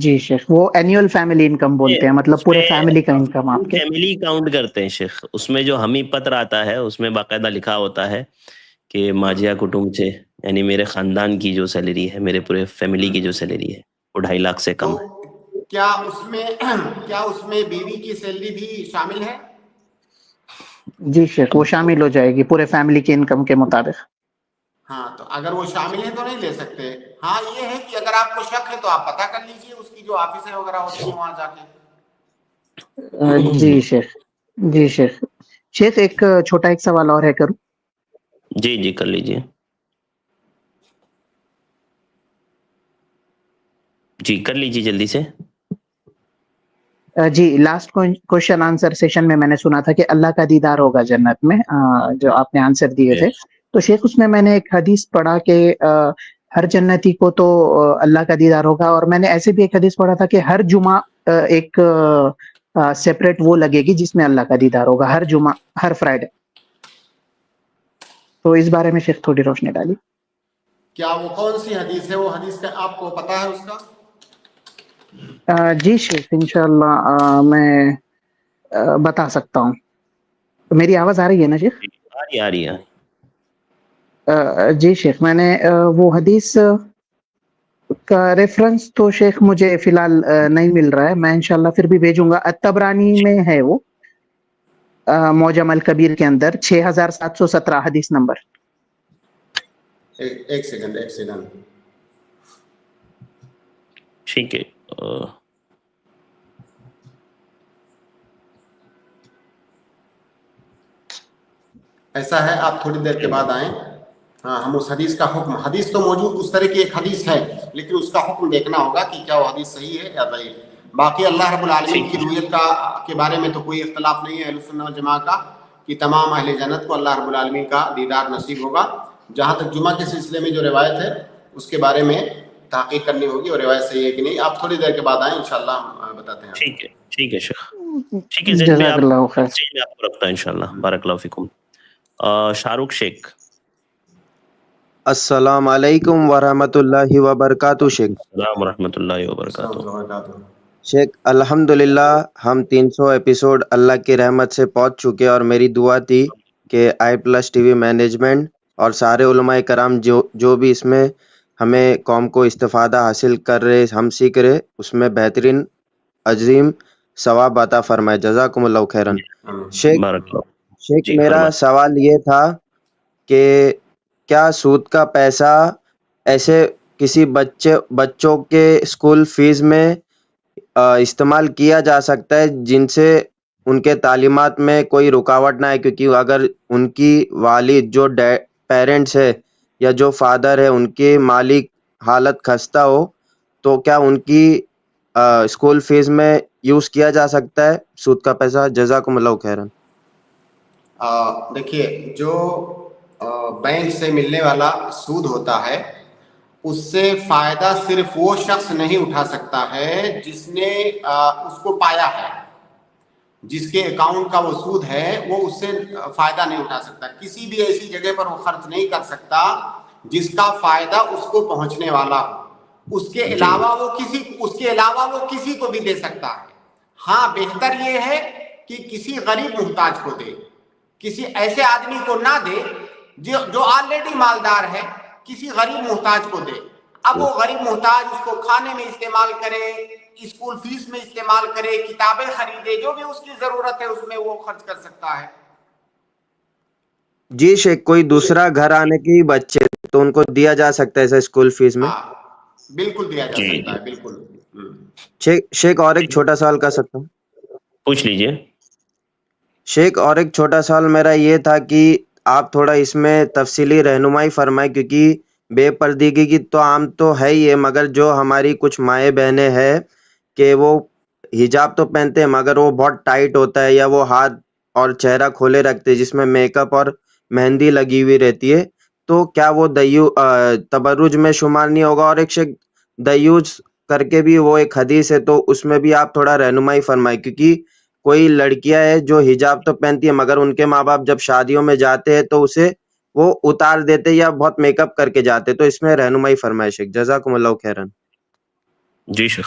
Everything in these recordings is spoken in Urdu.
جی شیخ، وہ اینیول فیملی انکم بولتے ہیں، مطلب پورے فیملی کا انکم آپ کے. فیملی کاؤنٹ کرتے ہیں شیخ. اس میں جو ہمی پتر آتا ہے اس میں باقاعدہ لکھا ہوتا ہے کہ ماجیا کٹمب سے، یعنی میرے خاندان کی جو سیلری ہے، میرے پورے فیملی کی جو سیلری ہے وہ 2.5 لاکھ سے کم ہے. کیا اس میں بیوی کی سیلری بھی شامل ہے؟ جی شیخ، وہ شامل ہو جائے گی پورے فیملی کے انکم کے مطابق. ہاں، تو اگر وہ شامل ہے تو نہیں لے سکتے. ہاں یہ ہے کہ اگر آپ کو شک ہے تو آپ پتہ کر لیجئے اس کی جو آفیسیں وغیرہ ہوتی ہیں وہاں جا کے. جی شیخ. جی شیخ. شیخ ایک چھوٹا ایک سوال اور ہے، کروں؟ جی کر لیجئے. جی کر لیجئے جلدی سے. جی، لاسٹ کوشچن آنسر سیشن میں نے سنا تھا کہ اللہ کا دیدار ہوگا جنت میں، جو آپ نے آنسر دیے تھے. تو شیخ اس میں نے ایک حدیث پڑھا کہ ہر جنتی کو تو اللہ کا دیدار ہوگا، اور میں نے ایسے بھی ایک حدیث پڑھا تھا کہ ہر جمعہ ایک سیپریٹ وہ لگے گی جس میں اللہ کا دیدار ہوگا، ہر جمعہ، ہر فرائیڈے. تو اس بارے میں شیخ تھوڑی روشنی ڈالی. کیا وہ کون سی حدیث ہے؟ وہ حدیث کا آپ کو پتہ ہے اس کا؟ جی شیخ، انشاءاللہ میں بتا سکتا ہوں. میری آواز آ رہی ہے نا شیخ؟ آ رہی ہے. جی شیخ، میں نے وہ حدیث کا ریفرنس تو شیخ مجھے فی الحال نہیں مل رہا ہے، میں انشاءاللہ پھر بھی بھیجوں گا. الطبرانی میں ہے وہ، معجم الکبیر کے اندر 6717 حدیث نمبر. ایک سیکنڈ. ٹھیک ہے. ایسا ہے، آپ تھوڑی دیر کے بعد آئیں. ہاں، ہم اس حدیث کا حکم، حدیث تو موجود اس طرح کی ایک حدیث ہے، لیکن اس کا حکم دیکھنا ہوگا کہ کیا وہ حدیث صحیح ہے یا ضعیف. باقی اللہ رب العالمین کی رویت کے بارے میں تو کوئی اختلاف نہیں ہے اہل سنت والجماعہ کا کہ تمام اہل جنت کو اللہ رب العالمین کا دیدار نصیب ہوگا. جہاں تک جمعہ کے سلسلے میں جو روایت ہے اس کے بارے میں تحقیق کرنی ہوگی اور روایت صحیح ہے کہ نہیں. آپ تھوڑی دیر کے بعد آئیں، انشاءاللہ ہم بتاتے ہیں. ٹھیک ہے شیخ. ٹھیک ہے، جزاک اللہ خیر. آپ کو رکھتا ہے انشاءاللہ. بارک اللہ فیکم. شاہ رخ شیخ. السلام علیکم ورحمۃ اللہ وبرکاتہ. شیخ السلام ورحمۃ اللہ وبرکاتہ. شیخ الحمدللہ ہم 300 ایپیسوڈ اللہ کی رحمت سے پہنچ چکے، اور میری دعا تھی کہ i+ ٹی وی مینجمنٹ اور سارے علماء کرام جو بھی اس میں ہمیں قوم کو استفادہ حاصل کر رہے، ہم سیکھ رہے، اس میں بہترین عظیم ثواب عطا فرمائے. جزاکم اللہ خیرن. شیخ میرا سوال یہ تھا کہ کیا سود کا پیسہ ایسے کسی بچوں کے اسکول فیس میں استعمال کیا جا سکتا ہے جن سے ان کے تعلیمات میں کوئی رکاوٹ نہ آئے؟ کیونکہ اگر ان کی والد جو پیرنٹس ہے یا جو فادر ہے ان کی مالی حالت خستہ ہو تو کیا ان کی اسکول فیس میں یوز کیا جا سکتا ہے سود کا پیسہ؟ جزاکم اللہ خیرن. دیکھیے، جو بینک سے ملنے والا سود ہوتا ہے اس سے فائدہ صرف وہ شخص نہیں اٹھا سکتا ہے جس نے اس کو پایا ہے. جس کے اکاؤنٹ کا وہ سود ہے وہ اس سے فائدہ نہیں اٹھا سکتا. کسی بھی ایسی جگہ پر وہ خرچ نہیں کر سکتا جس کا فائدہ اس کو پہنچنے والا ہو. اس کے علاوہ وہ کسی کو بھی دے سکتا ہے. ہاں، بہتر یہ ہے کہ کسی غریب محتاج کو دے، کسی ایسے آدمی کو نہ دے جو آلریڈی مالدار ہے، کسی غریب محتاج کو دے. اب وہ غریب محتاج اس کو کھانے میں استعمال کرے، اسکول فیس میں استعمال کرے، کتابیں خریدے، جو بھی اس کی ضرورت ہے اس میں وہ خرچ کر سکتا ہے. جی شیخ، کوئی دوسرا گھر آنے کی بچے تو ان کو دیا جا سکتا ہے اسکول فیس میں؟ بالکل دیا جا سکتا ہے، بالکل. شیخ اور ایک چھوٹا سوال کر سکتا ہوں؟ پوچھ لیجئے. شیخ اور ایک چھوٹا سوال میرا یہ تھا کہ آپ تھوڑا اس میں تفصیلی رہنمائی فرمائیں، کیونکہ بے پردگی کی تو عام تو ہے ہی ہے، مگر جو ہماری کچھ مائیں بہنیں ہیں کہ وہ حجاب تو پہنتے ہیں مگر وہ بہت ٹائٹ ہوتا ہے، یا وہ ہاتھ اور چہرہ کھولے رکھتے ہیں جس میں میک اپ اور مہندی لگی ہوئی رہتی ہے، تو کیا وہ تبرج میں شمار نہیں ہوگا؟ اور ایک شیخ دیوج کر کے بھی وہ ایک حدیث ہے، تو اس میں بھی آپ تھوڑا رہنمائی فرمائیں، کیونکہ کوئی لڑکیاں ہیں جو حجاب تو پہنتی ہیں مگر ان کے ماں باپ جب شادیوں میں جاتے ہیں تو اسے وہ اتار دیتے یا بہت میک اپ کر کے جاتے، تو اس میں رہنمائی فرمائے شیخ. جزاکم اللہ خیرن. جی شیخ.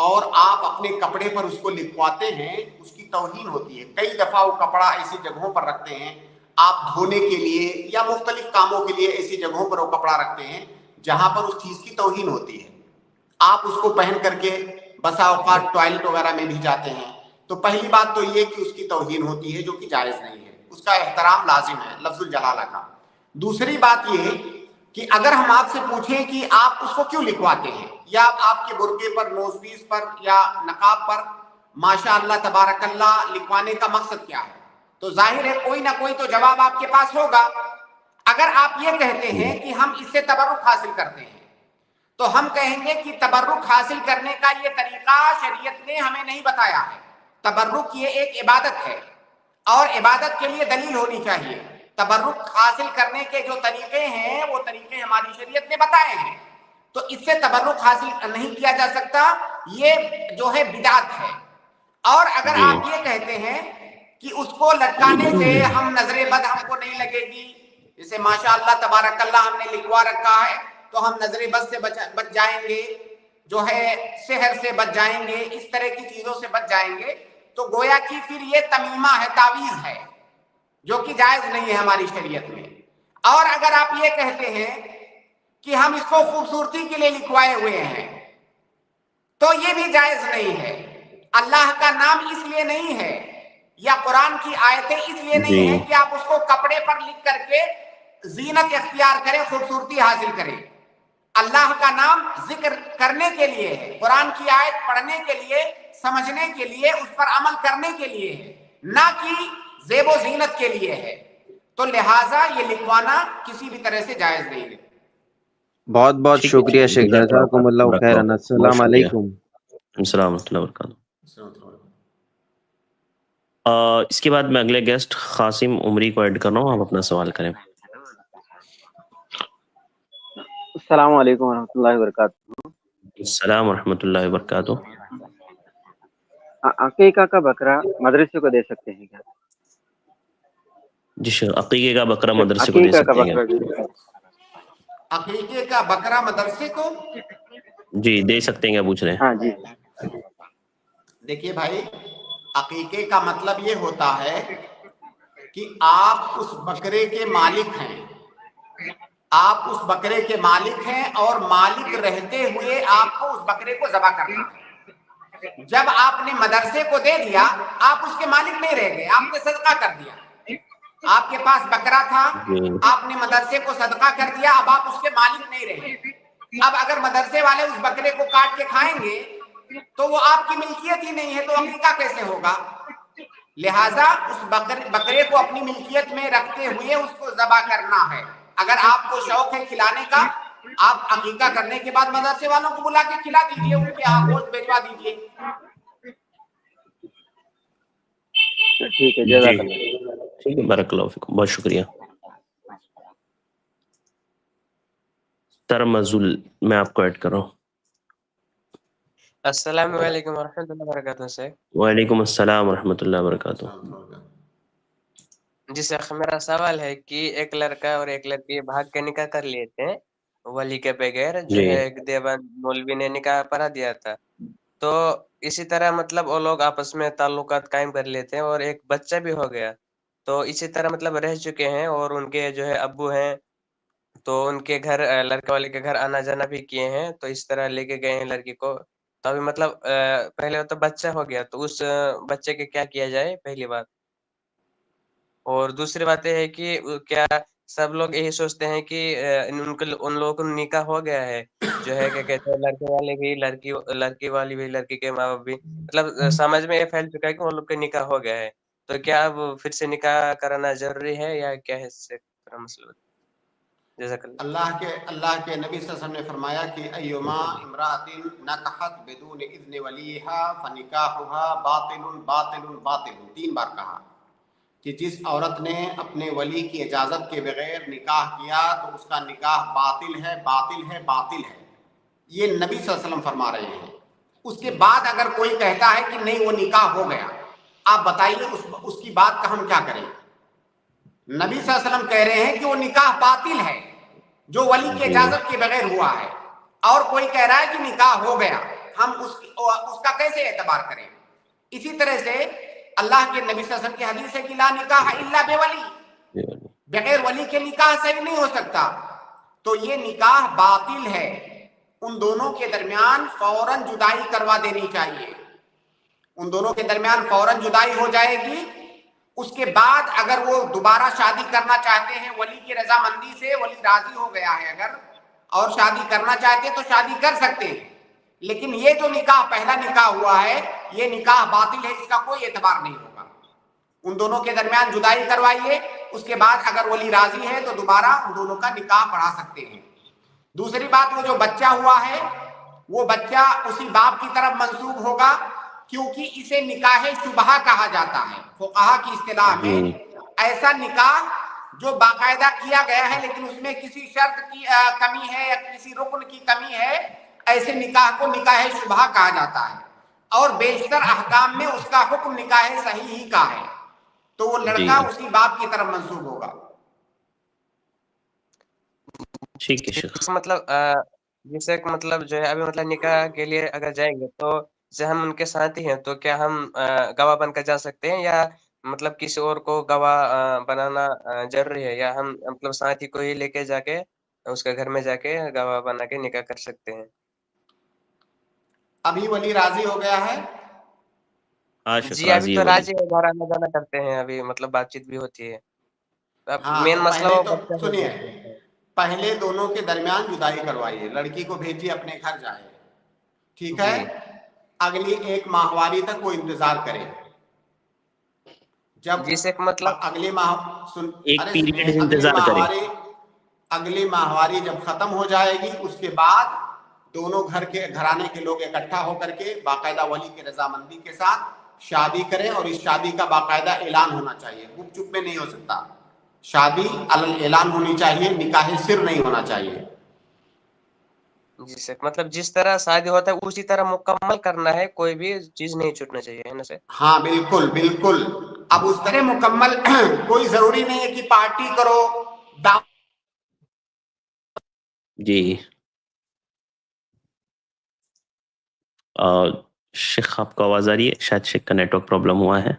اور آپ اپنے کپڑے پر اس کو لکھواتے ہیں، اس کی توہین ہوتی ہے. کئی دفعہ وہ کپڑا ایسی جگہوں پر رکھتے ہیں آپ دھونے کے لیے یا مختلف کاموں کے لیے، ایسی جگہوں پر وہ کپڑا رکھتے ہیں جہاں پر اس چیز کی توہین ہوتی ہے. آپ اس کو پہن کر کے بسا اوقات ٹوائلٹ وغیرہ میں بھی جاتے ہیں، تو پہلی بات تو یہ کہ اس کی توہین ہوتی ہے جو کہ جائز نہیں ہے، اس کا احترام لازم ہے لفظ الجلالہ کا. دوسری بات یہ کہ اگر ہم آپ سے پوچھیں کہ آپ اس کو کیوں لکھواتے ہیں، یا آپ کے برقعے پر، نوز پیس پر یا نقاب پر ماشاء اللہ تبارک اللہ لکھوانے کا مقصد کیا ہے، تو ظاہر ہے کوئی نہ کوئی تو جواب آپ کے پاس ہوگا. اگر آپ یہ کہتے ہیں کہ ہم اس سے تبرک حاصل کرتے ہیں، تو ہم کہیں گے کہ تبرک حاصل کرنے کا یہ طریقہ شریعت نے ہمیں نہیں بتایا ہے. تبرک یہ ایک عبادت ہے اور عبادت کے لیے دلیل ہونی چاہیے. تبرک حاصل کرنے کے جو طریقے ہیں وہ طریقے ہماری شریعت نے بتائے ہیں، تو اس سے تبرک حاصل نہیں کیا جا سکتا، یہ جو ہے بدعت ہے. اور اگر آپ یہ کہتے ہیں کہ اس کو لٹکانے سے ہم نظر بد ہم کو نہیں لگے گی، جسے ماشاء اللہ تبارک اللہ ہم نے لکھوا رکھا ہے تو ہم نظر بد سے بچ جائیں گے، جو ہے سحر سے بچ جائیں گے، اس طرح کی چیزوں سے بچ جائیں گے، تو گویا کہ پھر یہ تمیمہ ہے، تعویذ ہے، جو کہ جائز نہیں ہے ہماری شریعت میں. اور اگر آپ یہ کہتے ہیں کہ ہم اس کو خوبصورتی کے لیے لکھوائے ہوئے ہیں، تو یہ بھی جائز نہیں ہے. اللہ کا نام اس لیے نہیں ہے یا قرآن کی آیتیں اس لیے نہیں ہیں کہ آپ اس کو کپڑے پر لکھ کر کے زینت اختیار کریں، خوبصورتی حاصل کریں. اللہ کا نام ذکر کرنے کے لیے ہے، قرآن کی آیت پڑھنے کے لیے، سمجھنے کے لیے، اس پر عمل کرنے کے لیے ہے، نہ کہ زیب و زینت کے لیے ہے. تو لہٰذا یہ لکھوانا کسی بھی طرح سے جائز نہیں ہے. بہت بہت شکریہ شیخ، جزاکم اللہ خیرا. السلام علیکم. السلام ورحمۃ اللہ وبرکاتہ. اس کے بعد میں اگلے گیسٹ قاسم عمری کو ایڈ کر رہا ہوں، آپ اپنا سوال کریں. السلام علیکم ورحمۃ اللہ وبرکاتہ. السلام ورحمۃ اللہ وبرکاتہ. عقیقہ کا بکرا مدرسے کو دے سکتے ہیں کیا؟ جی سر، عقیقے کا بکرا مدرسے کو دے سکتے ہیں. عقیقے کا بکرا مدرسے کو جی دے سکتے ہیں، کیا پوچھ رہے ہیں؟ ہاں جی. دیکھیے بھائی، عقیقے کا مطلب یہ ہوتا ہے کہ آپ اس بکرے کے مالک ہیں، آپ اس بکرے کے مالک ہیں اور مالک رہتے ہوئے آپ کو اس بکرے کو ذبح کرنا ہے. جب آپ نے مدرسے کو دے دیا، آپ اس کے مالک نہیں رہ گئے، آپ نے صدقہ کر دیا. آپ کے پاس بکرا تھا، آپ نے مدرسے کو صدقہ کر دیا، اب آپ اس کے مالک نہیں رہے. اب اگر مدرسے والے اس بکرے کو کاٹ کے کھائیں گے تو وہ آپ کی ملکیت ہی نہیں ہے، تو عقیقہ کیسے ہوگا؟ لہٰذا اس بکرے کو اپنی ملکیت میں رکھتے ہوئے اس کو ذبح کرنا ہے. اگر آپ کو شوق ہے کھلانے کا، آپ عقیقہ کرنے کے بعد مدرسے والوں کو بلا کے کھلا دیجئے، ان کے یہاں گوشت بھیجوا دیجئے. ٹھیک ہے، جزاک اللہ. ٹھیک ہے، بارک اللہ فیکم، بہت شکریہ. ترمزل میں آپ کو ایڈ کر رہا ہوں. السلام علیکم ورحمۃ اللہ وبرکاتہ. سے وعلیکم السلام ورحمۃ اللہ وبرکاتہ. جی شیخ، میرا سوال ہے کہ ایک لڑکا اور ایک لڑکی بھاگ کے نکاح کر لیے تھے ولی کے بغیر، جو ہے ایک دیوبند مولوی نے نکاح پڑھا دیا تھا. تو اسی طرح مطلب وہ لوگ آپس میں تعلقات قائم کر لیتے ہیں اور ایک بچہ بھی ہو گیا. تو اسی طرح مطلب رہ چکے ہیں اور ان کے جو ہے ابو ہیں، تو ان کے گھر لڑکے والے کے گھر آنا جانا بھی کیے ہیں، تو اس طرح لے کے گئے ہیں لڑکی کو. تو ابھی مطلب پہلے تو بچہ ہو گیا، تو اس بچے کے کیا کیا جائے، پہلی بات. اور دوسری بات یہ ہے کہ کیا سب لوگ یہی سوچتے ہیں کہ ان لوگوں کو نکاح ہو گیا ہے، جو ہے کہ کہتے ہیں لڑکے والے بھی لڑکی والی بھی، لڑکی کے ماں باپ بھی، مطلب سمجھ میں یہ پھیل چکا ہے کہ ان لوگ کا نکاح ہو گیا ہے، تو کیا اب پھر سے نکاح کرانا ضروری ہے یا کیا ہے اس سے مسئلہ؟ جزاک اللہ. اللہ کے نبی صلی اللہ علیہ وسلم نے فرمایا کہ ایما امرأۃ نکحت بدون اذن ولیہا فنکاحها باطل باطل باطل. 3 بار کہا کہ جس عورت نے اپنے ولی کی اجازت کے بغیر نکاح کیا تو اس کا نکاح باطل ہے باطل ہے باطل ہے. یہ نبی صلی اللہ علیہ وسلم فرما رہے ہیں. اس کے بعد اگر کوئی کہتا ہے کہ نہیں وہ نکاح ہو گیا، آپ بتائیے اس کی بات کا ہم کیا کریں؟ نبی صلی اللہ علیہ وسلم کہہ رہے ہیں کہ وہ نکاح باطل ہے جو ولی کی اجازت کے بغیر ہوا ہے، اور کوئی کہہ رہا ہے کہ نکاح ہو گیا. ہم اس کا کیسے اعتبار کریں؟ اسی طرح سے اللہ کے نبی صلی اللہ علیہ وسلم کی حدیث ہے کہ لا نکاح الا بولی، بغیر ولی کے نکاح صحیح نہیں ہو سکتا. تو یہ نکاح باطل ہے. ان دونوں کے درمیان فوراً جدائی کروا دینی چاہیے. ان دونوں کے درمیان فوراً جدائی ہو جائے گی. اس کے بعد اگر وہ دوبارہ شادی کرنا چاہتے ہیں ولی کی رضامندی سے، ولی راضی ہو گیا ہے اگر، اور شادی کرنا چاہتے ہیں تو شادی کر سکتے ہیں. لیکن یہ جو نکاح پہلا نکاح ہوا ہے یہ نکاح باطل ہے، اس کا کوئی اعتبار نہیں ہوگا. ان دونوں کے درمیان جدائی کروائیے، اس کے بعد اگر ولی راضی ہے تو دوبارہ ان دونوں کا نکاح پڑھا سکتے ہیں. دوسری بات، وہ جو بچہ ہوا ہے وہ بچہ اسی باپ کی طرف منسوب ہوگا، کیونکہ اسے نکاح شبہہ کہا جاتا ہے فقہا کی اصطلاح میں. ایسا نکاح جو باقاعدہ کیا گیا ہے لیکن اس میں کسی شرط کی کمی ہے یا کسی رکن کی کمی ہے، ایسے نکاح کو نکاح شبہہ کہا جاتا ہے. اور بیشتر احکام میں اس کا حکم نکاح صحیح ہی کا ہے، تو وہ لڑکا اسی باپ کی طرف منسوب ہوگا. ٹھیک ہے شیخ. مطلب جیسے مطلب جو ہے ابھی مطلب نکاح کے لیے اگر جائیں گے تو جیسے ہم ان کے ساتھی ہیں تو کیا ہم گواہ بن کر جا سکتے ہیں، یا مطلب کسی اور کو گواہ بنانا ضروری ہے، یا ہم مطلب ساتھی کو ہی لے کے جا کے اس کے گھر میں جا کے گواہ بنا کے نکاح کر سکتے ہیں؟ ابھی ولی راضی ہو گیا ہے؟ جی ابھی تو راضی ہے، گھر آنا جانا کرتے ہیں، ابھی مطلب بات چیت بھی ہوتی ہے. اب مین تو مسئلہ پہلے وہ تو بچہ ہو سنیے، جاتا ہے. پہلے دونوں کے درمیان جدائی کروائیے، لڑکی کو بھیجیے اپنے گھر جائے، ٹھیک ہے؟ جی اگلی 1 ماہواری تک وہ انتظار کرے. جب جیسے مطلب اگلی ماہ ایک پیریڈ انتظار کرے. اگلی ماہواری جب ختم ہو جائے گی اس کے بعد دونوں گھرانے کے لوگ اکٹھا ہو کر کے باقاعدہ ولی کی رضامندی کے ساتھ شادی کریں، اور اس شادی کا باقاعدہ اعلان ہونا چاہیے، گپ چپ میں نہیں ہو سکتا. شادی اعلان ہونی چاہیے، نکاح سر نہیں ہونا چاہیے. جی سر، مطلب جس طرح شادی ہوتا ہے اسی طرح مکمل کرنا ہے، کوئی بھی چیز نہیں چھوٹنا چاہیے، ہے نا سر؟ ہاں بالکل بالکل. اب اس طرح مکمل کوئی ضروری نہیں ہے کہ پارٹی کرو. جی شیخ آپ کو آواز آ رہی ہے؟ شاید شیخ کا نیٹ ورک پرابلم ہوا ہے،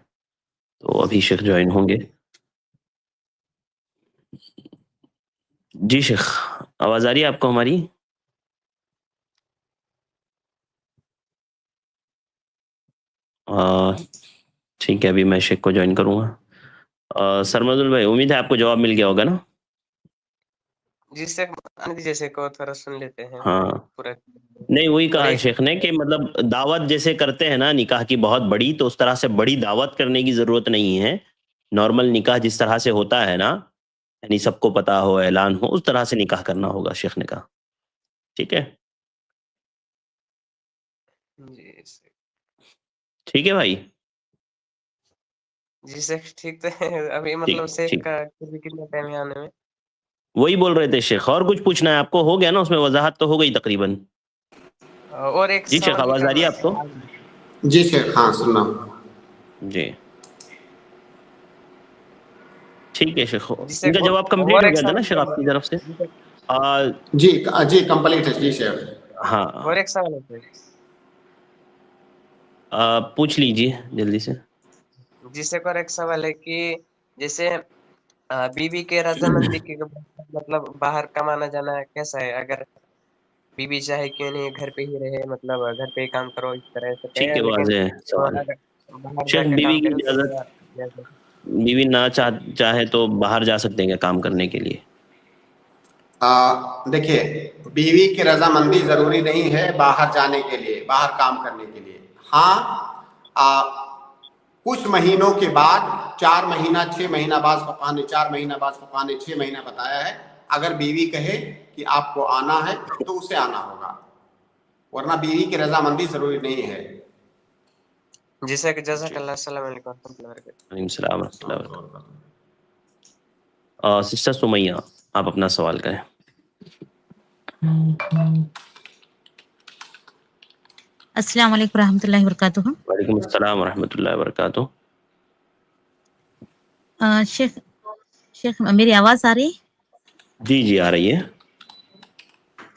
تو ابھی شیخ جوائن ہوں گے. جی شیخ آواز آ رہی ہے آپ کو ہماری؟ ٹھیک ہے، ابھی میں شیخ کو جوائن کروں گا. سرمد بھائی امید ہے آپ کو جواب مل گیا ہوگا نا؟ جی سر جیسے کو تھوڑا سن لیتے ہیں. ہاں پورا نہیں، وہی کہا شیخ نے کہ مطلب دعوت جیسے کرتے ہیں نا نکاح کی بہت بڑی، تو اس طرح سے بڑی دعوت کرنے کی ضرورت نہیں ہے. نارمل نکاح جس طرح سے ہوتا ہے نا، یعنی سب کو پتا ہو، اعلان ہو، اس طرح سے نکاح کرنا ہوگا، شیخ نے کہا. ٹھیک ہے، ٹھیک ہے بھائی. جی سر ٹھیک. تو ابھی مطلب شیخ کا کتنا ٹائم ہے آنے میں؟ وہی بول رہے تھے شیخ. اور کچھ پوچھنا ہے آپ کو؟ ہو گیا نا، اس میں وضاحت تو ہو گئی تقریباً. اور ایک جی شیخ سوال آواز آ رہی ہے آپ کو؟ جی شیخ ہاں سننا. جی ٹھیک ہے شیخ، ان کا جواب کمپلیٹ ہو گیا تھا نا شیخ آپ کی طرف سے؟ جی جی کمپلیٹ ہے. جی شیخ ہاں اور ایک سوال ہے. پوچھ لیجیے جلدی سے. جس سے پر ایک سوال ہے کہ جیسے بیوی کے رضامندی کی مطلب باہر کمانا جانا کیسا ہے؟ اگر بیوی چاہے کیوں نہیں گھر پہ ہی رہے، مطلب گھر پہ ہی کام کرو، اس طرح سے ٹھیک کہے، ہے، لیکن واضح ہے سوال. باہر جا شیخ کے بیوی کام کی کرے تو اجازت، بیوی نہ چاہے تو باہر جا سکتے ہیں کیا کام کرنے کے لیے؟ دیکھیے، بیوی کی رضامندی ضروری نہیں ہے باہر جانے کے لیے، باہر کام کرنے کے لیے. ہاں کچھ مہینوں کے بعد 4 مہینہ 6 مہینہ بعد فقہ نے 4 مہینہ بعد فقہ نے 6 مہینہ بتایا ہے، اگر بیوی کہے کہ آپ کو آنا ہے تو اسے آنا ہوگا، ورنہ بیوی کی رضامندی ضروری نہیں ہے. جیسا کہ جزاک اللہ. السلام علیکم ورحمۃ اللہ وبرکاتہ. وعلیکم السلام ورحمۃ اللہ وبرکاتہ. سسٹر سمیہ آپ اپنا سوال کریں. السلام علیکم ورحمۃ اللہ وبرکاتہ. وعلیکم السلام ورحمۃ اللہ وبرکاتہ. شیخ میری آواز آ رہی ہے؟ جی جی آ رہی ہے.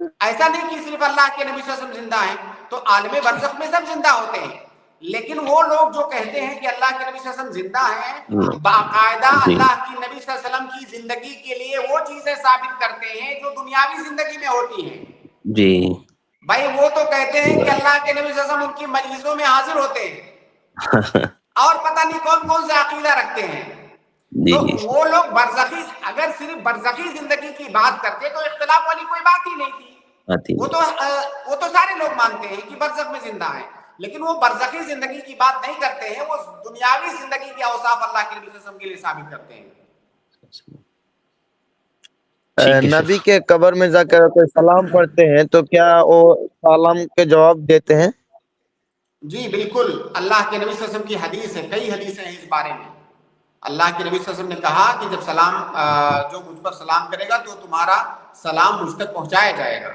ایسا نہیں کہ صرف اللہ کے نبی صلی اللہ علیہ وسلم زندہ ہیں, تو عالم برزخ میں سب زندہ ہوتے ہیں, لیکن وہ لوگ جو کہتے ہیں کہ اللہ کے نبی صلی اللہ علیہ وسلم زندہ ہیں, باقاعدہ اللہ کی نبی صلی اللہ علیہ وسلم کی زندگی کے لیے وہ چیزیں ثابت کرتے ہیں جو دنیاوی زندگی میں ہوتی ہیں. جی بھائی وہ تو کہتے ہیں کہ اللہ کے نبی صلی اللہ علیہ وسلم ان کی مجلسوں میں حاضر ہوتے ہیں اور پتہ نہیں کون کون سے عقیدہ رکھتے ہیں. تو وہ لوگ برزخی, اگر صرف برزخی زندگی کی بات کرتے تو اختلاف والی کوئی بات ہی نہیں تھی. وہ تو سارے لوگ مانتے ہیں کہ برزخ میں زندہ ہیں, لیکن وہ برزخی زندگی کی بات نہیں کرتے ہیں, وہ دنیاوی زندگی کے اوصاف اللہ کے نبی صلی اللہ علیہ وسلم کے لیے ثابت کرتے ہیں. نبی کے قبر میں جا کر کوئی سلام پڑھتے ہیں تو کیا وہ سلام کے جواب دیتے ہیں؟ جی بالکل, اللہ کے نبی صلی اللہ علیہ وسلم کی حدیث ہے, کئی حدیثیں ہیں اس بارے میں. اللہ کے نبی صلی اللہ علیہ وسلم نے کہا کہ جب سلام جو مجھ پر سلام کرے گا تو تمہارا سلام مجھ تک پہنچایا جائے گا.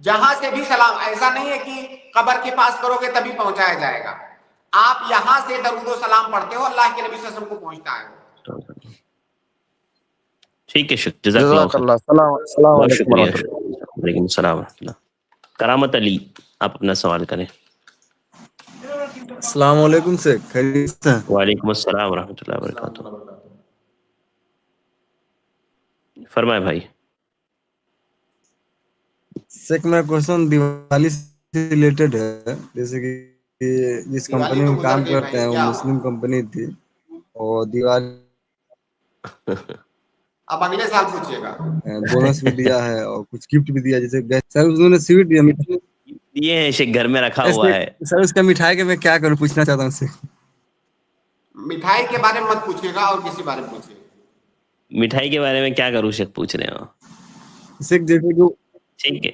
جہاں سے بھی سلام, ایسا نہیں ہے کہ قبر کے پاس کرو گے تبھی پہنچایا جائے گا, آپ یہاں سے درود و سلام پڑھتے ہو, اللہ کے نبی صلی اللہ علیہ وسلم کو پہنچتا ہے. ٹھیک ہے, جزاک اللہ خیر. السلام علیکم ورحمۃ اللہ. وعلیکم السلام ورحمۃ اللہ. کرامت علی, آپ اپنا سوال کریں. السلام علیکم سے خیریت ہے؟ وعلیکم السلام ورحمۃ اللہ وبرکاتہ. فرمائے بھائی. سیک میرا کوشچن دیوالی سے ریلیٹڈ ہے. جیسے کہ جس کمپنی میں کام کرتے ہیں وہ مسلم کمپنی تھی, اور دیوالی اب اگلے سال پوچھیے گا, بونس بھی دیا ہے اور کچھ گفٹ بھی دیا, جیسے سر انہوں نے سویٹ دیا, یہ ہے گھر میں رکھا ہوا ہے سر اس کا مٹھائی کے میں کیا کروں, پوچھنا چاہتا ہوں سے. مٹھائی کے بارے میں مت پوچھیے گا اور کسی بارے میں پوچھیے. مٹھائی کے بارے میں کیا کروں شیخ پوچھ رہے ہو؟ جیسے کہ ٹھیک ہے,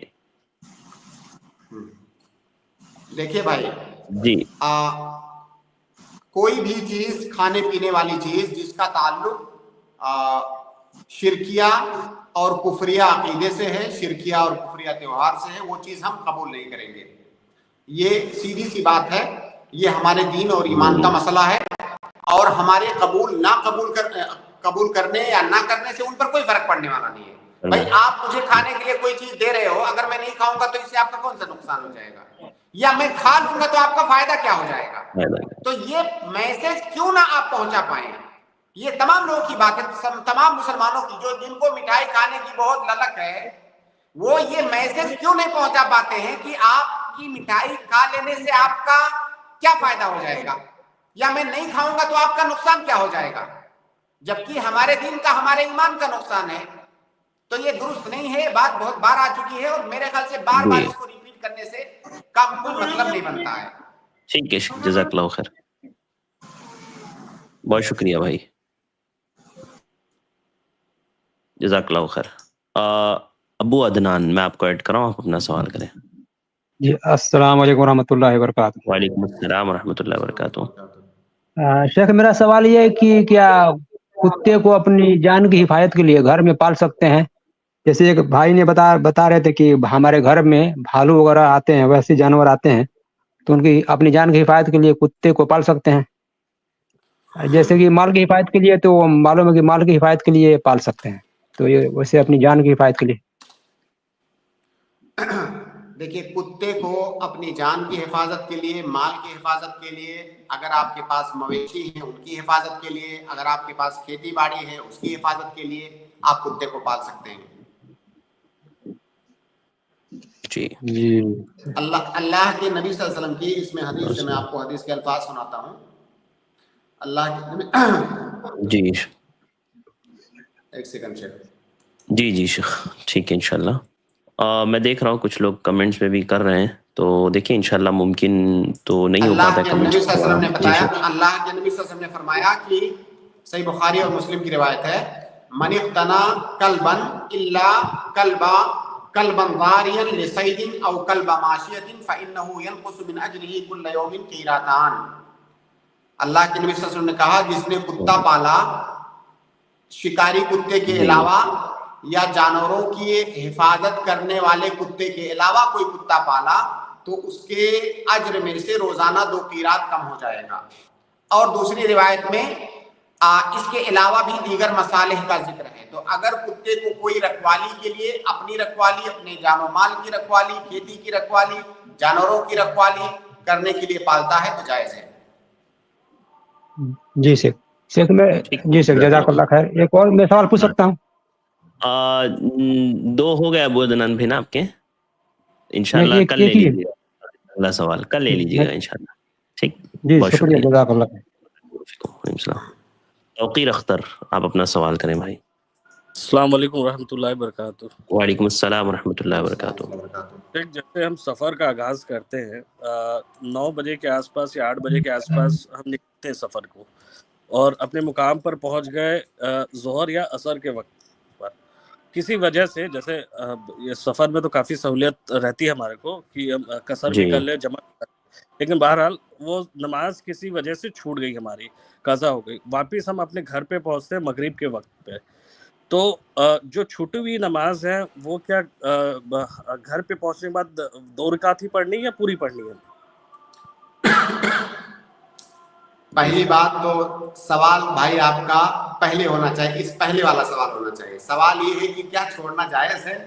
دیکھیے بھائی جی کوئی بھی چیز, کھانے پینے والی چیز جس کا تعلق شرکیہ اور کفریہ عقیدے سے ہے, شرکیہ اور کفریہ تہوار سے ہے, وہ چیز ہم قبول نہیں کریں گے. یہ سیدھی سی بات ہے, یہ ہمارے دین اور ایمان کا مسئلہ ہے, اور ہمارے قبول کرنے یا نہ کرنے سے ان پر کوئی فرق پڑنے والا نہیں ہے. بھائی آپ مجھے کھانے کے لیے کوئی چیز دے رہے ہو, اگر میں نہیں کھاؤں گا تو اس سے آپ کا کون سا نقصان ہو جائے گا, یا میں کھا لوں گا تو آپ کا فائدہ کیا ہو جائے گا؟ تو یہ میسج کیوں نہ آپ پہنچا پائیں, یہ تمام لوگوں کی بات ہے, تمام مسلمانوں کی, جو جن کو مٹھائی کھانے کی بہت للک ہے, وہ یہ میسج کیوں نہیں پہنچا پاتے ہیں کہ آپ کی مٹھائی کھا لینے سے آپ کا کیا فائدہ ہو جائے گا, یا میں نہیں کھاؤں گا تو آپ کا نقصان کیا ہو جائے گا, جبکہ ہمارے دین کا, ہمارے ایمان کا نقصان ہے. تو یہ درست نہیں ہے, بات بہت بار آ چکی ہے, اور میرے خیال سے بار بار اس کو ریپیٹ کرنے سے کا کوئی مطلب نہیں بنتا ہے. ٹھیک ہے, جزاک اللہ خیر, بہت شکریہ بھائی, جزاک اللہ خیر. ابو عدنان, میں آپ کو ایڈ کراؤں, آپ اپنا سوال کریں. جی السلام علیکم ورحمۃ اللہ وبرکاتہ. وعلیکم السلام ورحمۃ اللہ وبرکاتہ. شیخ میرا سوال یہ ہے کہ کیا کتے کو اپنی جان کی حفاظت کے لیے گھر میں پال سکتے ہیں؟ جیسے ایک بھائی نے بتا رہے تھے کہ ہمارے گھر میں بھالو وغیرہ آتے ہیں, ویسے جانور آتے ہیں, تو ان کی اپنی جان کی حفاظت کے لیے کتے کو پال سکتے ہیں. جیسے کہ مال کی حفاظت کے لیے تو معلوم ہے کہ مال کی حفاظت کے لیے پال سکتے ہیں, تو یہ ویسے اپنی جان کی حفاظت کے لیے. دیکھیے, کتے کو اپنی جان کی حفاظت کے لیے, مال کی حفاظت کے لیے, اگر آپ کے پاس مویشی ہیں ان کی حفاظت کے لیے, اگر آپ کے پاس کھیتی باڑی ہے اس کی حفاظت کے لیے آپ کتے کو پال سکتے ہیں. جی اللہ کے نبی صلی اللہ علیہ وسلم کی اس میں حدیث سے, میں آپ کو حدیث کے الفاظ سناتا ہوں. اللہ کے نبی, جی ایک سیکنڈ شیخ. جی شیخ, ٹھیک ہے انشاءاللہ. میں دیکھ رہا ہوں کچھ لوگ کمنٹس میں بھی کر رہے ہیں, تو دیکھیں انشاءاللہ ممکن تو نہیں ہو پاتا ہے. اللہ کے نبی صلی اللہ علیہ وسلم نے بتایا, اللہ کے نبی صلی اللہ علیہ وسلم نے فرمایا کہ صحیح بخاری اور مسلم کی روایت ہے, من اقتنى كلبا الا كلبا ضاريا لصيد او كلب ماشية فانه ينقص من اجره كل يوم قيراتان. اللہ کے نبی صلی اللہ علیہ وسلم نے کہا, جس نے کتا پالا شکاری کتے کے علاوہ یا جانوروں کی حفاظت کرنے والے کتے کے علاوہ کوئی کتا پالا, تو اس کے اجر میں سے روزانہ 2 قیرات کم ہو جائے گا. اور دوسری روایت میں اس کے علاوہ بھی دیگر مصالح کا ذکر ہے. تو اگر کتے کو کوئی رکھوالی کے لیے، اپنی رکھوالی، اپنے جان و مال کی رکھوالی، کھیتی کی رکھوالی، جانوروں کی رکھوالی کرنے کے لیے پالتا ہے تو جائز ہے. جی شیخ میں جی شیخ جزاک اللہ خیر. ایک اور میں سوال پوچھ سکتا ہوں؟ 2 ہو گئے ابو عدنان بھی نا آپ کے، انشاءاللہ کل لے لیجیے گا اگلا سوال، کل لے لیجیے گا انشاءاللہ. ٹھیک، جی بہت شکریہ، شکریہ. جزاک اللہ خیر. وعلیکم السلام. توقیر اختر آپ اپنا سوال کریں بھائی. السلام علیکم ورحمۃ اللہ وبرکاتہ. وعلیکم السلام ورحمۃ اللہ وبرکاتہ. جیسے ہم سفر کا آغاز کرتے ہیں 9 بجے کے آس پاس یا 8 بجے کے آس پاس ہم نکلتے ہیں سفر کو، اور اپنے مقام پر پہنچ گئے ظہر یا عصر کے وقت پر. کسی وجہ سے جیسے یہ سفر میں تو کافی سہولیت رہتی ہے ہمارے کو کہ ہم قصر بھی کر لیں، جمع کر لیں، لیکن بہرحال وہ نماز کسی وجہ سے چھوٹ گئی، ہماری قضا ہو گئی. واپس ہم اپنے گھر پہ پہنچتے ہیں مغرب کے وقت پہ، تو جو چھوٹی ہوئی نماز ہے وہ کیا گھر پہ پہنچنے کے بعد 2 رکعت ہی پڑھنی ہے یا پوری پڑھنی ہے؟ پہلی بات تو سوال بھائی آپ کا پہلے ہونا چاہیے، اس پہلے والا سوال ہونا چاہیے. سوال یہ ہے کہ کیا چھوڑنا جائز ہے؟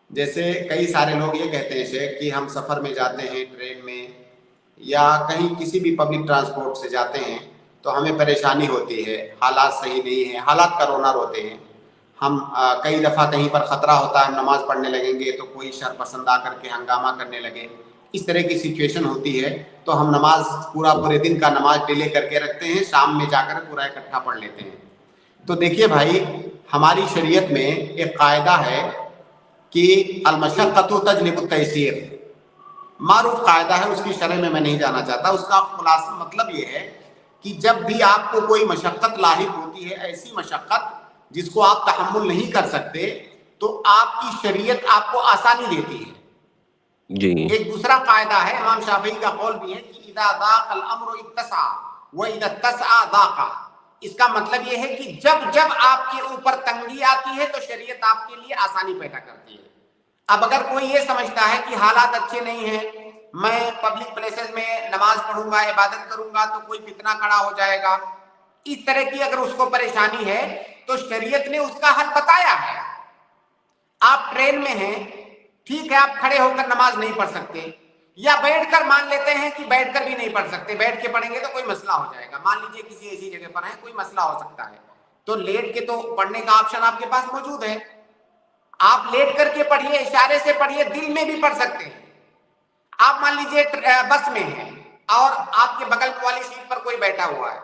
جیسے کئی سارے لوگ یہ کہتے ہیں شیخ کہ ہم سفر میں جاتے ہیں ٹرین میں یا کہیں کسی بھی پبلک ٹرانسپورٹ سے جاتے ہیں تو ہمیں پریشانی ہوتی ہے، حالات صحیح نہیں ہیں، حالات کرونا ہوتے ہیں. ہم کئی دفعہ کہیں پر خطرہ ہوتا ہے، ہم نماز پڑھنے لگیں گے تو کوئی شر پسند آ کر کے ہنگامہ کرنے لگے، اس طرح کی سچویشن ہوتی ہے تو ہم نماز پورے دن کا نماز ڈیلے کر کے رکھتے ہیں، شام میں جا کر پورا اکٹھا پڑھ لیتے ہیں. تو دیکھیے بھائی، ہماری شریعت میں ایک قاعدہ ہے کہ المشقۃ تجلب التیسیر، معروف قاعدہ ہے، اس کی شرح میں نہیں جانا چاہتا. اس کا خلاصہ مطلب یہ ہے کہ جب بھی آپ کو کوئی مشقت لاحق ہوتی ہے، ایسی مشقت جس کو آپ تحمل نہیں کر سکتے، تو آپ کی شریعت آپ کو آسانی دیتی ہے. جی ایک دوسرا قاعدہ ہے، امام شافعی کا قول بھی ہے کہ اذا ضاق الامر اتسع واذا اتسع ضاق. اس کا مطلب یہ ہے کہ جب آپ کے اوپر تنگی آتی ہے تو شریعت آپ کے لیے آسانی پیدا کرتی ہے. اب اگر کوئی یہ سمجھتا ہے کہ حالات اچھے نہیں ہیں، میں پبلک پلیسز میں نماز پڑھوں گا، عبادت کروں گا تو کوئی فتنہ کھڑا ہو جائے گا، اس طرح کی اگر اس کو پریشانی ہے تو شریعت نے اس کا حل بتایا ہے. آپ ٹرین میں ہیں، ٹھیک ہے، آپ کھڑے ہو کر نماز نہیں پڑھ سکتے، یا بیٹھ کر مان لیتے ہیں کہ بیٹھ کر بھی نہیں پڑھ سکتے، بیٹھ کے پڑھیں گے تو کوئی مسئلہ ہو جائے گا، مان لیجئے کسی ایسی جگہ پر ہے کوئی مسئلہ ہو سکتا ہے، تو لیٹ کے تو پڑھنے کا آپشن آپ کے پاس موجود ہے، آپ لیٹ کر کے پڑھیے، اشارے سے پڑھیے، دل میں بھی پڑھ سکتے ہیں. آپ مان لیجئے بس میں ہیں اور آپ کے بغل والی سیٹ پر کوئی بیٹھا ہوا ہے،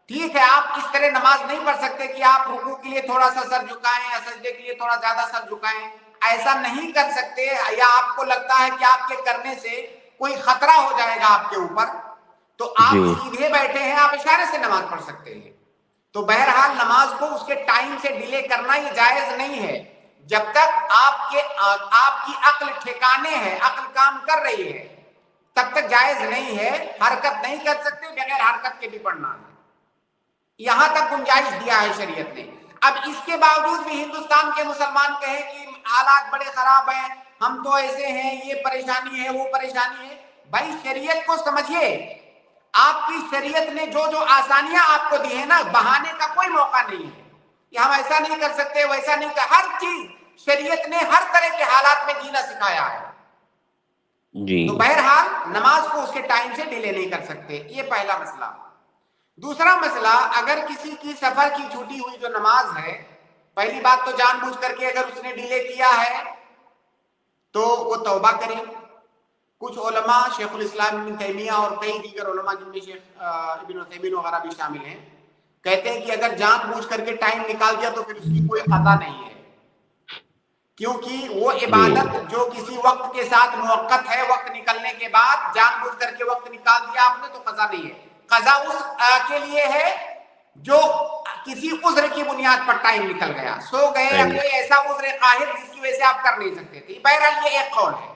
ٹھیک ہے، آپ اس طرح نماز نہیں پڑھ سکتے کہ آپ رکوع کے لیے تھوڑا سا سر جھکائیں یا سجدے کے لیے تھوڑا زیادہ سر جھکائیں، ایسا نہیں کر سکتے، یا آپ کو لگتا ہے کہ آپ کے کرنے سے کوئی خطرہ ہو جائے گا آپ کے اوپر، تو آپ سیدھے بیٹھے ہیں، آپ اشارے سے نماز پڑھ سکتے ہیں. تو بہرحال نماز کو اس کے ٹائم سے ڈیلے کرنا یہ جائز نہیں ہے. جب تک آپ کی عقل ٹھکانے ہے، عقل کام کر رہی ہے، تب تک جائز نہیں ہے. حرکت نہیں کر سکتے، بغیر حرکت کے بھی پڑھنا ہے، یہاں تک گنجائش دیا ہے شریعت نے. اب اس کے باوجود بھی ہندوستان کے مسلمان کہیں کہ حالات بڑے خراب ہیں، ہم تو ایسے ہیں، یہ پریشانی ہے، وہ پریشانی ہے. بھائی شریعت کو سمجھیے، آپ کی شریعت نے جو آسانیاں آپ کو دی ہیں نا، بہانے کا کوئی موقع نہیں ہے کہ ہم ایسا نہیں کر سکتے، ویسا نہیں کر، ہر چیز شریعت نے ہر طرح کے حالات میں جینا سکھایا ہے. تو بہرحال نماز کو اس کے ٹائم سے ڈیلے نہیں کر سکتے، یہ پہلا مسئلہ. دوسرا مسئلہ، اگر کسی کی سفر کی چھوٹی ہوئی جو نماز ہے، پہلی بات تو جان بوجھ کر کے اگر اس نے ڈیلے کیا ہے تو وہ توبہ کرے. کچھ علماء، شیخ الاسلام ابن تیمیہ اور کئی دیگر علماء جن میں شیخ ابن عثیمین وغیرہ بھی شامل ہیں، کہتے ہیں کہ اگر جان بوجھ کر کے ٹائم نکال دیا تو پھر اس کی کوئی قضا نہیں ہے، کیونکہ وہ عبادت جو کسی وقت کے ساتھ موقت ہے، وقت نکلنے کے بعد جان بوجھ کر کے وقت نکال دیا آپ نے تو قضا نہیں ہے. قضا اس کے لیے ہے جو کسی عذر کی بنیاد پر ٹائم نکل گیا، سو گئے یا کوئی ایسا عذر قاہر جس کی وجہ سے آپ کر نہیں سکتے تھے. بہرحال یہ ایک قول ہے،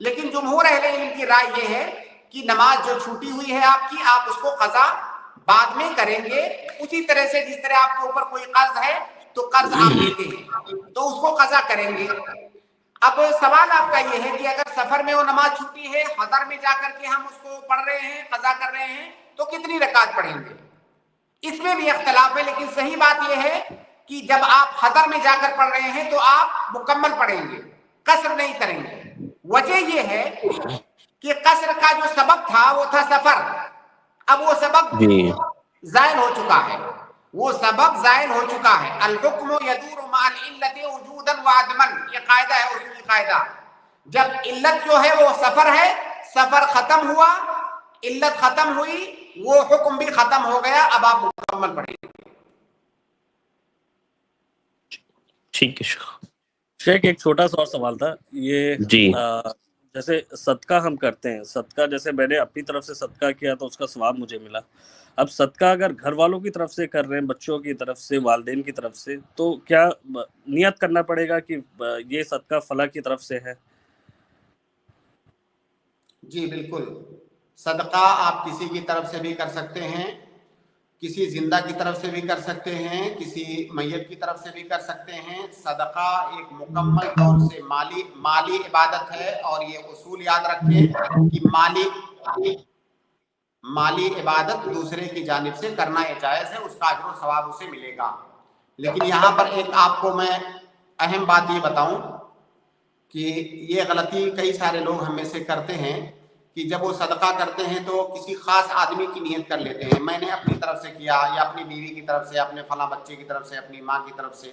لیکن جمہور اہل علم کی رائے یہ ہے کہ نماز جو چھوٹی ہوئی ہے آپ کی، آپ اس کو قضا بعد میں کریں گے، اسی طرح سے جس طرح آپ کے اوپر کوئی قرض ہے تو قرض آپ دیتے ہیں تو اس کو قضا کریں گے. اب سوال آپ کا یہ ہے کہ اگر سفر میں وہ نماز چھوٹی ہے، حضر میں جا کر کے ہم اس کو پڑھ رہے ہیں، قضا کر رہے ہیں، تو کتنی رکعت پڑھیں گے؟ اس میں بھی اختلاف ہے، لیکن صحیح بات یہ ہے کہ جب آپ حضر میں جا کر پڑھ رہے ہیں تو آپ مکمل پڑھیں گے، قصر نہیں کریں گے۔ وجہ یہ ہے کہ قصر کا جو سبب تھا وہ تھا سفر، اب وہ سبب زائل ہو چکا ہے، وہ سبب زائل ہو چکا ہے۔ الحکم یدور مع العلت وجودا وعدما، یہ قاعدہ ہے اصولی قاعدہ۔ جب علت جو ہے وہ سفر ہے، سفر ختم ہوا، علت ختم ہوئی، وہ حکم بھی ختم ہو گیا، اب آپ مکمل پڑھیں گے۔ ٹھیک ہے شیخ، ایک چھوٹا سا اور سوال تھا، یہ جیسے صدقہ ہم کرتے ہیں، صدقہ جیسے میں نے اپنی طرف سے صدقہ کیا تو اس کا ثواب مجھے ملا، اب صدقہ اگر گھر والوں کی طرف سے کر رہے ہیں، بچوں کی طرف سے، والدین کی طرف سے، تو کیا نیت کرنا پڑے گا کہ یہ صدقہ فلاں کی طرف سے ہے؟ جی بالکل، صدقہ آپ کسی کی طرف سے بھی کر سکتے ہیں، کسی زندہ کی طرف سے بھی کر سکتے ہیں، کسی میت کی طرف سے بھی کر سکتے ہیں۔ صدقہ ایک مکمل طور سے مالی عبادت ہے، اور یہ اصول یاد رکھیں کہ مالی عبادت دوسرے کی جانب سے کرنا جائز ہے، اس کا اجر و ثواب اسے ملے گا۔ لیکن یہاں پر ایک آپ کو میں اہم بات یہ بتاؤں کہ یہ غلطی کئی سارے لوگ ہم میں سے کرتے ہیں کہ جب وہ صدقہ کرتے ہیں تو کسی خاص آدمی کی نیت کر لیتے ہیں، میں نے اپنی طرف سے کیا، یا اپنی بیوی کی طرف سے، اپنے فلاں بچے کی طرف سے، اپنی ماں کی طرف سے۔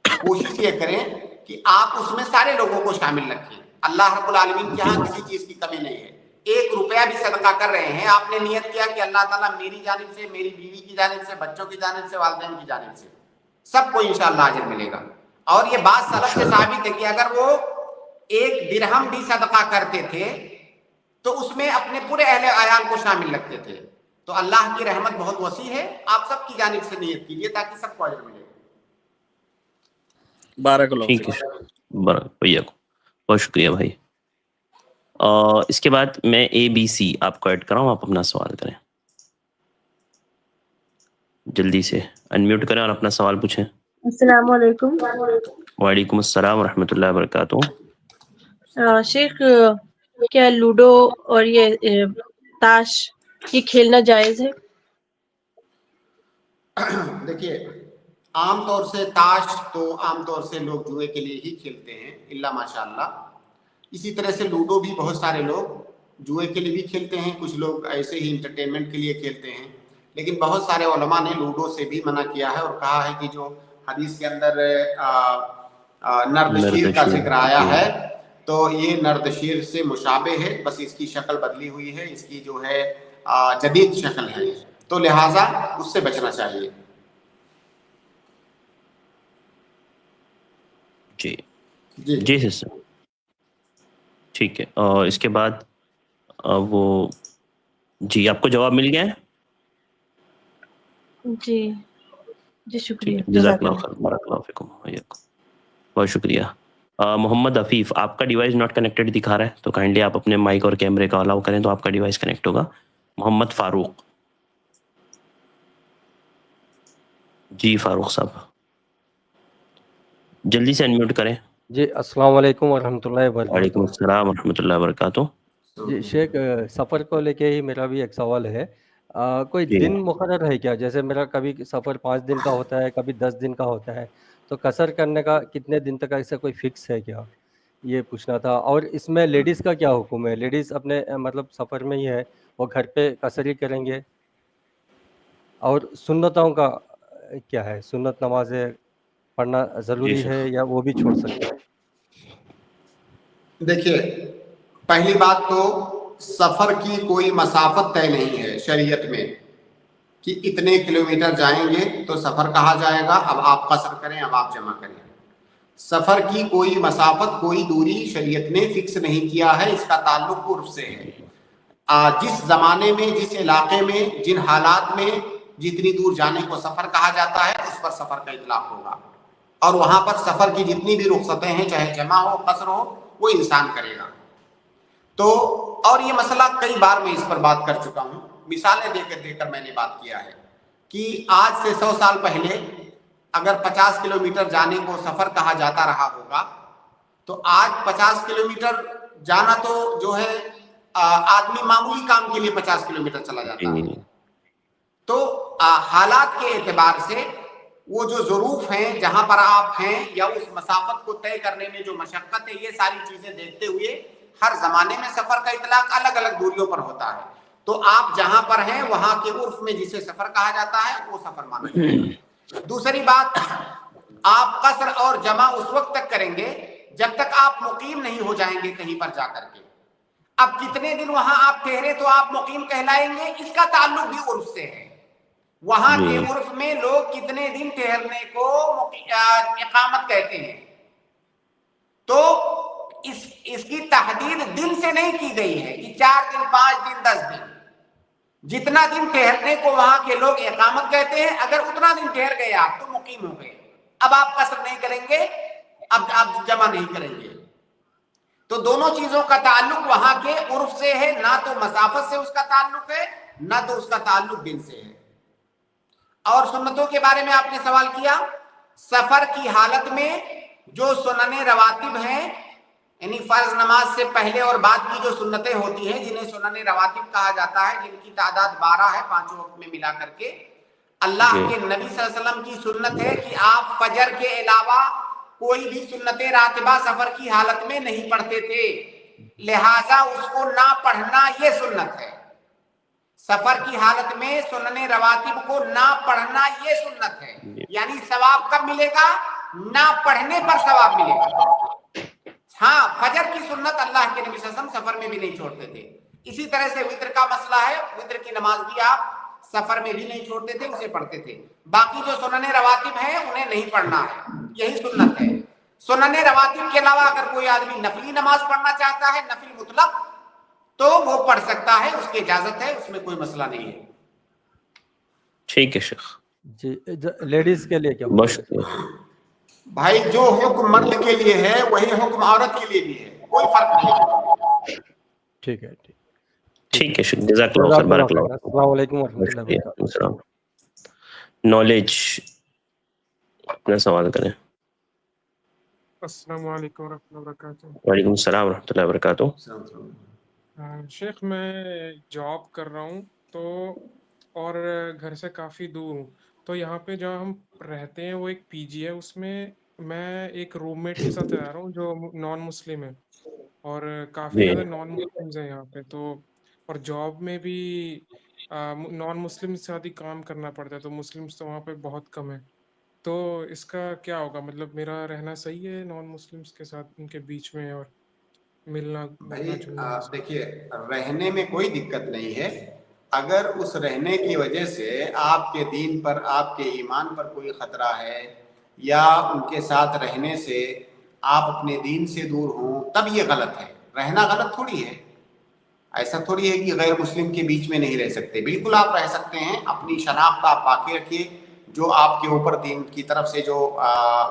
کوشش یہ کریں کہ آپ اس میں سارے لوگوں کو شامل رکھیں۔ اللہ رب العالمین کے ہاں کسی چیز کی کمی نہیں ہے۔ 1 روپیہ بھی صدقہ کر رہے ہیں، آپ نے نیت کیا کہ اللہ تعالیٰ میری جانب سے، میری بیوی کی جانب سے، بچوں کی جانب سے، والدین کی جانب سے، سب کو انشاءاللہ اجر ملے گا۔ اور یہ بات سلف سے ثابت ہے کہ اگر وہ 1 درہم بھی صدقہ کرتے تھے تو اس میں اپنے پورے اہل عیال کو شامل رکھتے تھے۔ تو اللہ کی رحمت بہت وسیع ہے، آپ سب کی جانب سے نیت کیجیے تاکہ سب کو اجر ملے۔ بارک اللہ ٹھیک ہے، بھیا کو بہت شکریہ بھائی۔ اس کے بعد میں ABC آپ کو ایڈ کراؤں، آپ اپنا سوال کریں، جلدی سے انمیوٹ کریں اور اپنا سوال پوچھیں۔ السلام علیکم۔ وعلیکم السلام ورحمۃ اللہ وبرکاتہ۔ شیخ، کیا لوڈو اور یہ تاش یہ کھیلنا جائز ہے؟ دیکھیے، عام طور سے تاش تو عام طور سے لوگ جوئے کے لیے ہی کھیلتے ہیں، الا ماشاءاللہ۔ اسی طرح سے لوڈو بھی بہت سارے لوگ جوئے کے لیے بھی کھیلتے ہیں، کچھ لوگ ایسے ہی انٹرٹینمنٹ کے لیے کھیلتے ہیں، لیکن بہت سارے علماء نے لوڈو سے بھی منع کیا ہے اور کہا ہے کہ جو حدیث کے اندر نردشیر کا ذکر آیا ہے تو یہ نردشیر سے مشابہ ہے، بس اس کی شکل بدلی ہوئی ہے، اس کی جو ہے جدید شکل ہے، تو لہٰذا اس سے بچنا چاہیے۔ جی سر، ٹھیک ہے۔ اور اس کے بعد وہ جی آپ کو جواب مل گیا ہے؟ جی شکریہ، جزاک اللہ خیر، بارک اللہ فیکم، بہت شکریہ۔ محمد عفیف، آپ کا ڈیوائس ناٹ کنیکٹڈ دکھا رہا ہے، تو کائنڈلی آپ اپنے مائک اور کیمرے کا الاؤ کریں تو آپ کا ڈیوائس کنیکٹ ہوگا۔ محمد فاروق، جی فاروق صاحب جلدی سے انمیوٹ کریں۔ جی السلام علیکم ورحمۃ اللہ وبرکاتہ۔ وعلیکم السلام ورحمۃ اللہ وبرکاتہ۔ جی شیخ، سفر کو لے کے ہی میرا بھی ایک سوال ہے، کوئی دن مقرر ہے کیا؟ جیسے میرا کبھی سفر 5 دن کا ہوتا ہے، کبھی 10 دن کا ہوتا ہے، تو قصر کرنے کا کتنے دن تک ایسا کوئی فکس ہے کیا؟ یہ پوچھنا تھا۔ اور اس میں لیڈیز کا کیا حکم ہے؟ لیڈیز اپنے مطلب سفر میں ہی ہے، وہ گھر پہ قصر ہی کریں گے؟ اور سنتوں کا کیا ہے؟ سنت نمازیں پڑھنا ضروری ہے یا وہ بھی چھوڑ سکتے ہیں؟ دیکھیے، پہلی بات تو سفر کی کوئی مسافت طے نہیں ہے شریعت میں کہ اتنے کلومیٹر جائیں گے تو سفر کہا جائے گا، اب آپ قصر کریں، اب آپ جمع کریں۔ سفر کی کوئی مسافت، کوئی دوری شریعت نے فکس نہیں کیا ہے، اس کا تعلق عرف سے ہے۔ جس زمانے میں، جس علاقے میں، جن حالات میں جتنی دور جانے کو سفر کہا جاتا ہے اس پر سفر کا اطلاق ہوگا، اور وہاں پر سفر کی جتنی بھی رخصتیں ہیں، چاہے جمع ہو قصر ہو، وہ انسان کرے گا۔ تو اور یہ مسئلہ کئی بار میں اس پر بات کر چکا ہوں، مثالیں دے کر میں نے بات کیا ہے کہ آج سے 100 سال پہلے اگر 50 کلومیٹر جانے کو سفر کہا جاتا رہا ہوگا تو آج 50 کلومیٹر جانا تو جو ہے آدمی معمولی کام کے لیے 50 کلومیٹر چلا جاتا ہے۔ تو حالات کے اعتبار سے وہ جو ظروف ہیں جہاں پر آپ ہیں یا اس مسافت کو طے کرنے میں جو مشقت ہے، یہ ساری چیزیں دیکھتے ہوئے ہر زمانے میں سفر کا اطلاق الگ الگ دوریوں پر ہوتا ہے. تو آپ جہاں پر ہیں وہاں کے عرف میں جسے سفر کہا جاتا ہے وہ سفر مانا جاتا ہے. دوسری بات، آپ قصر اور جمع اس وقت تک کریں گے جب تک آپ مقیم نہیں ہو جائیں گے کہیں پر جا کر کے. اب کتنے دن وہاں آپ ٹھہرے تو آپ مقیم کہلائیں گے، اس کا تعلق بھی عرف سے ہے. وہاں کے عرف میں لوگ کتنے دن ٹھہرنے کو اقامت کہتے ہیں. تو اس کی تحدید دن سے نہیں کی گئی ہے کہ 4 دن 5 دن 10 دن. جتنا دن ٹھہرنے کو وہاں کے لوگ اقامت کہتے ہیں، اگر اتنا دن ٹھہر گئے آپ تو مقیم ہو گئے. اب آپ قصر نہیں کریں گے، اب آپ جمع نہیں کریں گے. تو دونوں چیزوں کا تعلق وہاں کے عرف سے ہے، نہ تو مسافت سے اس کا تعلق ہے نہ تو اس کا تعلق دن سے ہے. اور سنتوں کے بارے میں آپ نے سوال کیا. سفر کی حالت میں جو سنن رواتب ہیں، یعنی فرض نماز سے پہلے اور بعد کی جو سنتیں ہوتی ہیں جنہیں سنن رواتب کہا جاتا ہے، جن کی تعداد 12 ہے 5 وقت میں ملا کر کے. اللہ کے نبی صلی اللہ علیہ وسلم کی سنت ہے کہ آپ فجر کے علاوہ کوئی بھی سنت راتبہ سفر کی حالت میں نہیں پڑھتے تھے، لہٰذا اس کو نہ پڑھنا یہ سنت ہے. سفر کی حالت میں سنن رواتب کو نہ پڑھنا یہ سنت ہے. یعنی ثواب کب ملے گا؟ نہ پڑھنے پر ثواب ملے گا. ہاں، فجر کی سنت اللہ کے نبی صلی اللہ علیہ وسلم سفر میں بھی نہیں چھوڑتے تھے. اسی طرح سے وتر کا مسئلہ ہے، وتر کی نماز بھی آپ سفر میں بھی نہیں چھوڑتے تھے، اسے پڑھتے تھے. باقی جو سنن رواتب ہیں انہیں نہیں پڑھنا ہے، یہی سنت ہے. سنن رواتب کے علاوہ اگر کوئی آدمی نفلی نماز پڑھنا چاہتا ہے، نفل مطلق، تو وہ پڑھ سکتا ہے، اس کی اجازت ہے، اس میں کوئی مسئلہ نہیں ہے. ٹھیک ہے شیخ جی. لیڈیز کے لیے کیا بھائی؟ جو حکم مرد کے لیے ہے وہی حکم عورت کے لیے بھی ہے، کوئی فرق نہیں ہے. ٹھیک ہے. ٹھیک ہے شکریہ، جزاک اللہ خیر، بارک اللہ. السلام علیکم ورحمۃ اللہ وبرکاتہ. نالج اپنا سوال کریں. السلام علیکم ورحمۃ اللہ وبرکاتہ. وعلیکم السلام ورحمۃ اللہ وبرکاتہ. شیخ میں جاب کر رہا ہوں تو اور گھر سے کافی دور ہوں، تو یہاں پہ جہاں ہم رہتے ہیں وہ ایک پی جی ہے، اس میں میں ایک روم میٹ کے ساتھ رہ رہا ہوں جو نان مسلم ہے، اور کافی زیادہ نان مسلمز ہیں یہاں پہ. تو اور جاب میں بھی نان مسلم سے زیادہ کام کرنا پڑتا ہے، تو مسلمس تو وہاں پہ بہت کم ہے. تو اس کا کیا ہوگا؟ مطلب میرا رہنا صحیح ہے نان مسلمس کے ساتھ ان کے بیچ میں اور ملنا جلنا؟ دیکھیے، رہنے میں کوئی دقت نہیں ہے. اگر اس رہنے کی وجہ سے آپ کے دین پر، آپ کے ایمان پر کوئی خطرہ ہے، یا ان کے ساتھ رہنے سے آپ اپنے دین سے دور ہوں، تب یہ غلط ہے. رہنا غلط تھوڑی ہے. ایسا تھوڑی ہے کہ غیر مسلم کے بیچ میں نہیں رہ سکتے. بالکل آپ رہ سکتے ہیں. اپنی شناخت آپ باقی رکھیے. جو آپ کے اوپر دین کی طرف سے جو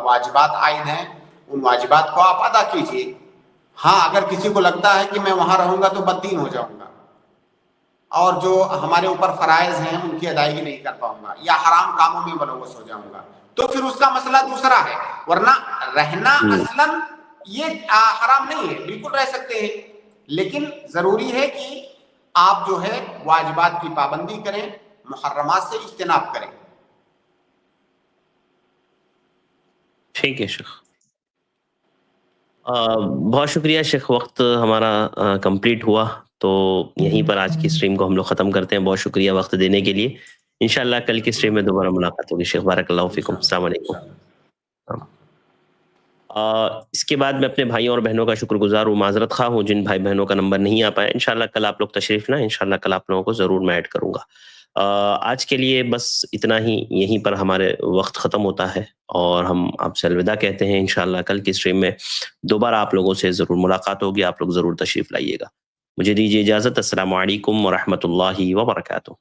واجبات عائد ہیں ان واجبات کو آپ ادا کیجیے. ہاں، اگر کسی کو لگتا ہے کہ میں وہاں رہوں گا تو بددین ہو جاؤں گا اور جو ہمارے اوپر فرائض ہیں ان کی ادائیگی نہیں کر پاؤں گا، یا حرام کاموں میں ملوث ہو جاؤں گا، تو پھر اس کا مسئلہ دوسرا ہے. ورنہ رہنا اصلاً یہ حرام نہیں ہے، بالکل رہ سکتے ہیں. لیکن ضروری ہے کہ آپ جو ہے واجبات کی پابندی کریں، محرمات سے اجتناب کریں. ٹھیک ہے شیخ، بہت شکریہ شیخ. وقت ہمارا کمپلیٹ ہوا، تو یہیں پر آج کی اسٹریم کو ہم لوگ ختم کرتے ہیں. بہت شکریہ وقت دینے کے لیے. انشاءاللہ کل کی اسٹریم میں دوبارہ ملاقات ہوگی. شیخ بارک اللہ فیکم. السلام علیکم. اس کے بعد میں اپنے بھائیوں اور بہنوں کا شکر گزار ہوں، معذرت خواہ ہوں جن بھائی بہنوں کا نمبر نہیں آ پایا. انشاءاللہ کل آپ لوگ تشریف لائیں، انشاءاللہ کل آپ لوگوں کو ضرور میں ایڈ کروں گا. آج کے لیے بس اتنا ہی. یہیں پر ہمارے وقت ختم ہوتا ہے اور ہم آپ سے الوداع کہتے ہیں. انشاءاللہ کل کی اسٹریم میں دوبارہ آپ لوگوں سے ضرور ملاقات ہوگی. آپ لوگ ضرور تشریف لائیے گا. مجھے دیجیے اجازت. السلام علیکم ورحمۃ اللہ وبرکاتہ.